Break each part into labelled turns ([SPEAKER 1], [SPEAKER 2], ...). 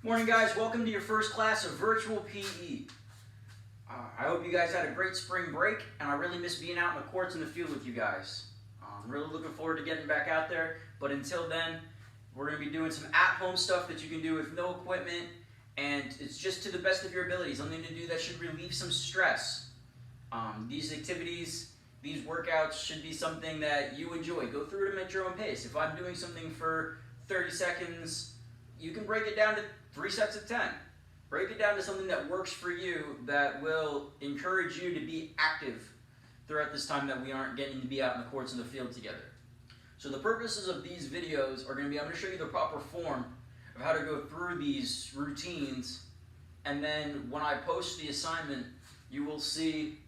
[SPEAKER 1] Morning guys, welcome to your first class of virtual PE. I hope you guys had a great spring break, and I really miss being out in the courts and the field with you guys. I'm really looking forward to getting back out there, but until then, we're going to be doing some at-home stuff that you can do with no equipment, and it's just to the best of your ability, something to do that should relieve some stress. These activities, these workouts should be something that you enjoy. Go through them at your own pace. If I'm doing something for 30 seconds, you can break it down to 3 sets of 10. Break it down to something that works for you, that will encourage you to be active throughout this time that we aren't getting to be out in the courts and the field together. So the purposes of these videos are going to be, I'm going to show you the proper form of how to go through these routines, and then when I post the assignment, you will see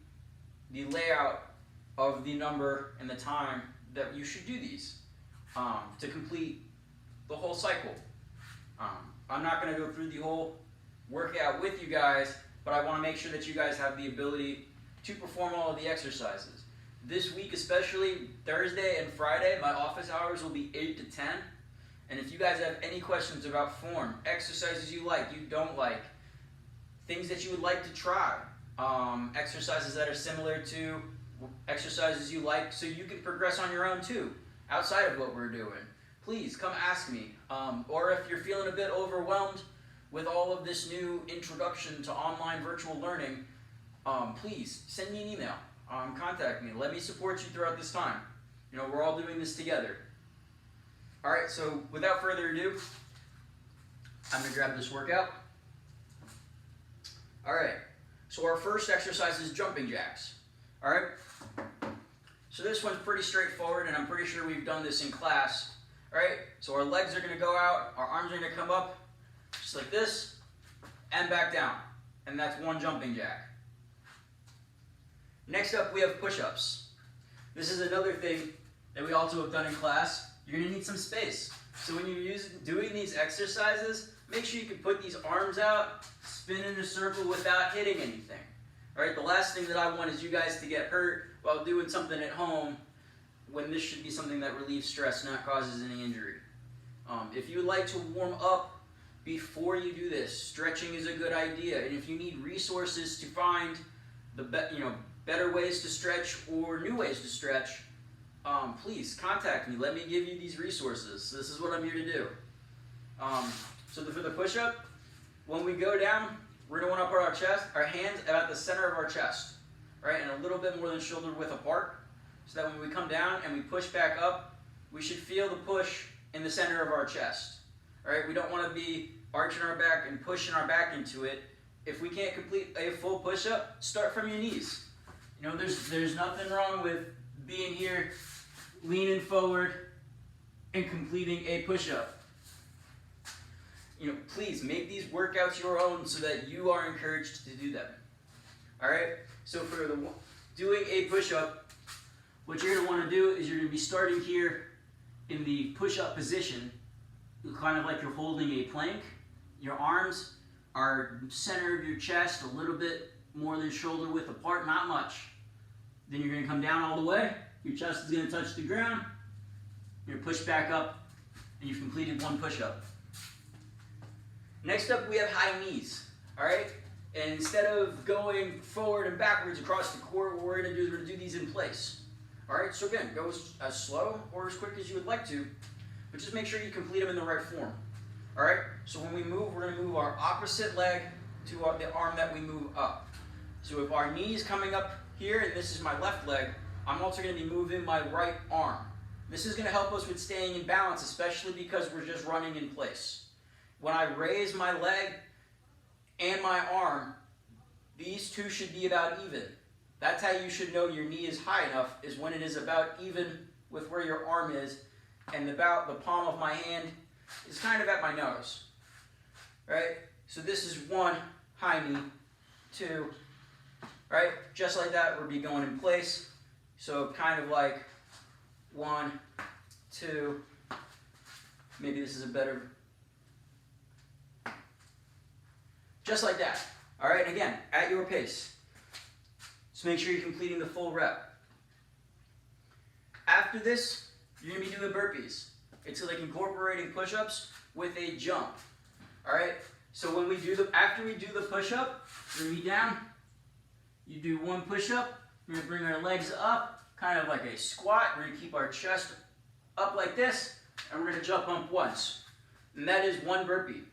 [SPEAKER 1] the layout of the number and the time that you should do these to complete the whole cycle. I'm not going to go through the whole workout with you guys, but I want to make sure that you guys have the ability to perform all of the exercises. This week, especially Thursday and Friday, my office hours will be 8 to 10. And if you guys have any questions about form, exercises you like, you don't like, things that you would like to try, exercises that are similar to exercises you like so you can progress on your own too, outside of what we're doing, please come ask me. Or if you're feeling a bit overwhelmed with all of this new introduction to online virtual learning, please send me an email, contact me, let me support you throughout this time. You know, we're all doing this together. Alright, so without further ado, I'm going to grab this workout. Alright, so our first exercise is jumping jacks. Alright, so this one's pretty straightforward, and I'm pretty sure we've done this in class. Alright, so our legs are going to go out, our arms are going to come up, just like this, and back down. And that's one jumping jack. Next up, we have push-ups. This is another thing that we also have done in class. You're going to need some space. So when you're doing these exercises, make sure you can put these arms out, spin in a circle without hitting anything. Alright, the last thing that I want is you guys to get hurt while doing something at home, when this should be something that relieves stress, not causes any injury. If you would like to warm up before you do this, stretching is a good idea. And if you need resources to find the better ways to stretch or new ways to stretch, please contact me. Let me give you these resources. This is what I'm here to do. So for the push-up, when we go down, we're going to want to put our chest, our hands at the center of our chest, right, and a little bit more than shoulder width apart, so that when we come down and we push back up, we should feel the push in the center of our chest. All right, we don't want to be arching our back and pushing our back into it. If we can't complete a full push-up, start from your knees. You know, there's nothing wrong with being here, leaning forward, and completing a push-up. You know, please make these workouts your own so that you are encouraged to do them. All right, so for doing a push-up, what you're going to want to do is you're going to be starting here in the push-up position, kind of like you're holding a plank. Your arms are center of your chest, a little bit more than shoulder width apart, not much. Then you're going to come down all the way. Your chest is going to touch the ground. You're going to push back up, and you've completed one push-up. Next up, we have high knees. All right? And instead of going forward and backwards across the court, what we're going to do is we're going to do these in place. All right, so again, go as slow or as quick as you would like to, but just make sure you complete them in the right form. All right, so when we move, we're going to move our opposite leg to the arm that we move up. So if our knee is coming up here and this is my left leg, I'm also going to be moving my right arm. This is going to help us with staying in balance, especially because we're just running in place. When I raise my leg and my arm, these two should be about even. That's how you should know your knee is high enough, is when it is about even with where your arm is, and about the palm of my hand is kind of at my nose. Right? So this is one high knee, two, right? Just like that, we'll be going in place. So kind of like 1, 2, maybe this is a better, just like that. All right, and again, at your pace. So make sure you're completing the full rep. After this, you're going to be doing burpees. It's like incorporating push-ups with a jump. All right? So when we do after we do the push-up, we're gonna be down. You do one push-up. We're gonna bring our legs up, kind of like a squat. We're gonna keep our chest up like this, and we're gonna jump up once. And that is one burpee.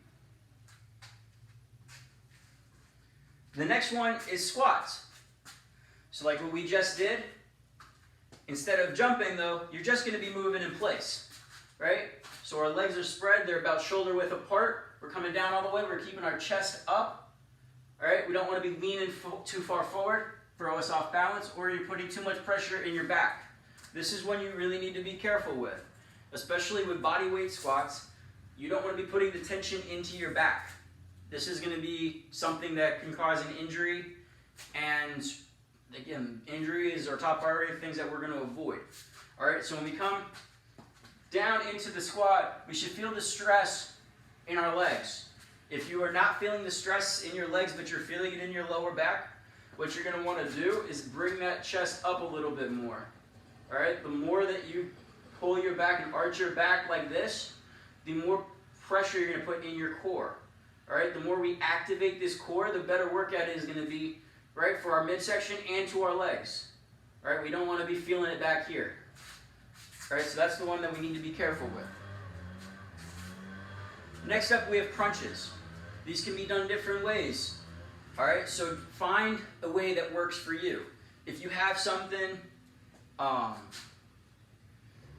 [SPEAKER 1] The next one is squats. So like what we just did, instead of jumping though, you're just gonna be moving in place, right? So our legs are spread, they're about shoulder width apart. We're coming down all the way, we're keeping our chest up, all right? We don't wanna be leaning too far forward, throw us off balance, or you're putting too much pressure in your back. This is when you really need to be careful with, especially with body weight squats. You don't wanna be putting the tension into your back. This is gonna be something that can cause an injury, and again, injury is our top priority, things that we're gonna avoid. All right, so when we come down into the squat, we should feel the stress in our legs. If you are not feeling the stress in your legs, but you're feeling it in your lower back, what you're gonna wanna do is bring that chest up a little bit more. All right, the more that you pull your back and arch your back like this, the more pressure you're gonna put in your core. All right, the more we activate this core, the better workout is gonna be, right, for our midsection and to our legs. All right, we don't wanna be feeling it back here. All right, so that's the one that we need to be careful with. Next up, we have crunches. These can be done different ways. All right, so find a way that works for you. If you have something that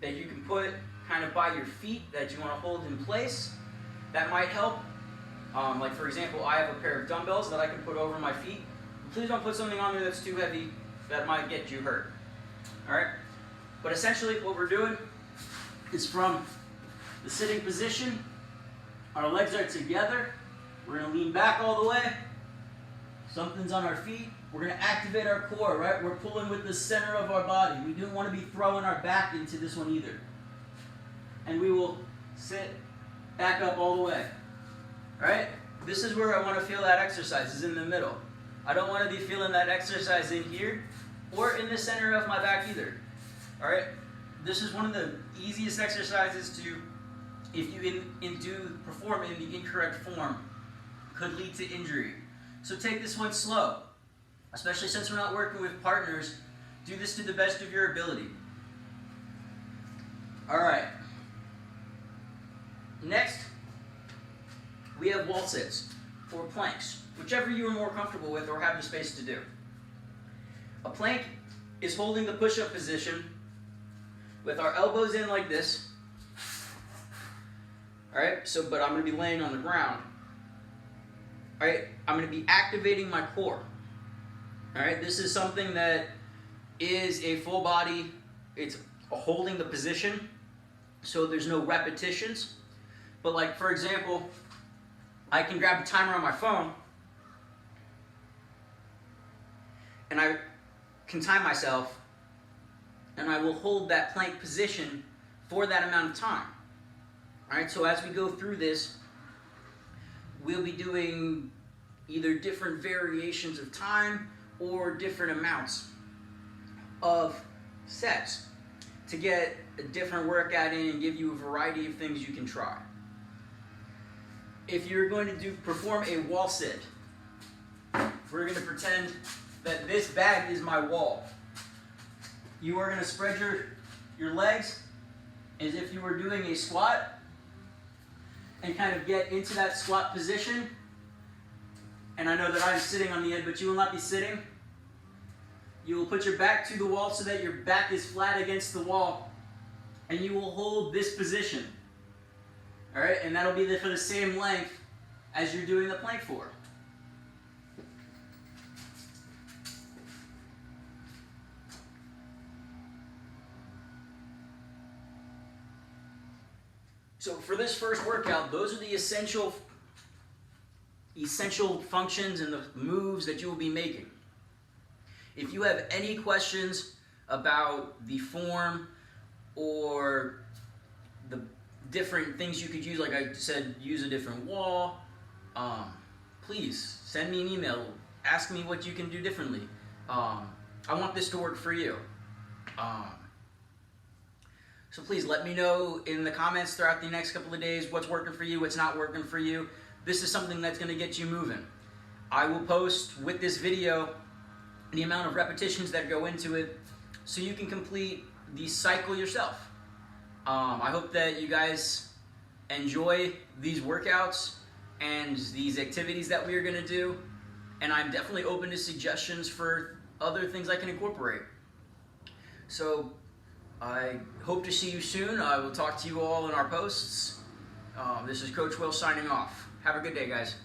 [SPEAKER 1] you can put kind of by your feet that you want to hold in place, that might help. Like for example, I have a pair of dumbbells that I can put over my feet. Please don't put something on there that's too heavy, that might get you hurt. All right, but essentially what we're doing is from the sitting position, our legs are together, we're gonna lean back all the way, something's on our feet, we're gonna activate our core, right? We're pulling with the center of our body. We don't wanna be throwing our back into this one either. And we will sit back up all the way, all right? This is where I wanna feel that exercise, is in the middle. I don't wanna be feeling that exercise in here or in the center of my back either, all right? This is one of the easiest exercises to, if you perform in the incorrect form, could lead to injury. So take this one slow, especially since we're not working with partners. Do this to the best of your ability. All right. Next, we have wall sits or planks, whichever you are more comfortable with or have the space to do. A plank is holding the push-up position with our elbows in like this. All right, so, but I'm gonna be laying on the ground. All right, I'm gonna be activating my core. All right, this is something that is a full body, it's holding the position, so there's no repetitions. But like, for example, I can grab the timer on my phone, and I can time myself, and I will hold that plank position for that amount of time. All right, so as we go through this, we'll be doing either different variations of time or different amounts of sets to get a different workout in and give you a variety of things you can try. If you're going to perform a wall sit, we're going to pretend that this bag is my wall. You are going to spread your legs as if you were doing a squat and kind of get into that squat position. And I know that I'm sitting on the end, but you will not be sitting. You will put your back to the wall so that your back is flat against the wall, and you will hold this position. All right, and that'll be for the same length as you're doing the plank for. So for this first workout, those are the essential functions and the moves that you will be making. If you have any questions about the form or the different things you could use, like I said, use a different wall, please send me an email. Ask me what you can do differently. I want this to work for you. So please let me know in the comments throughout the next couple of days what's working for you, what's not working for you. this is something that's going to get you moving. I will post with this video the amount of repetitions that go into it so you can complete the cycle yourself. I hope that you guys enjoy these workouts and these activities that we are going to do, and I'm definitely open to suggestions for other things I can incorporate. So I hope to see you soon. I will talk to you all in our posts. This is Coach Will signing off. Have a good day, guys.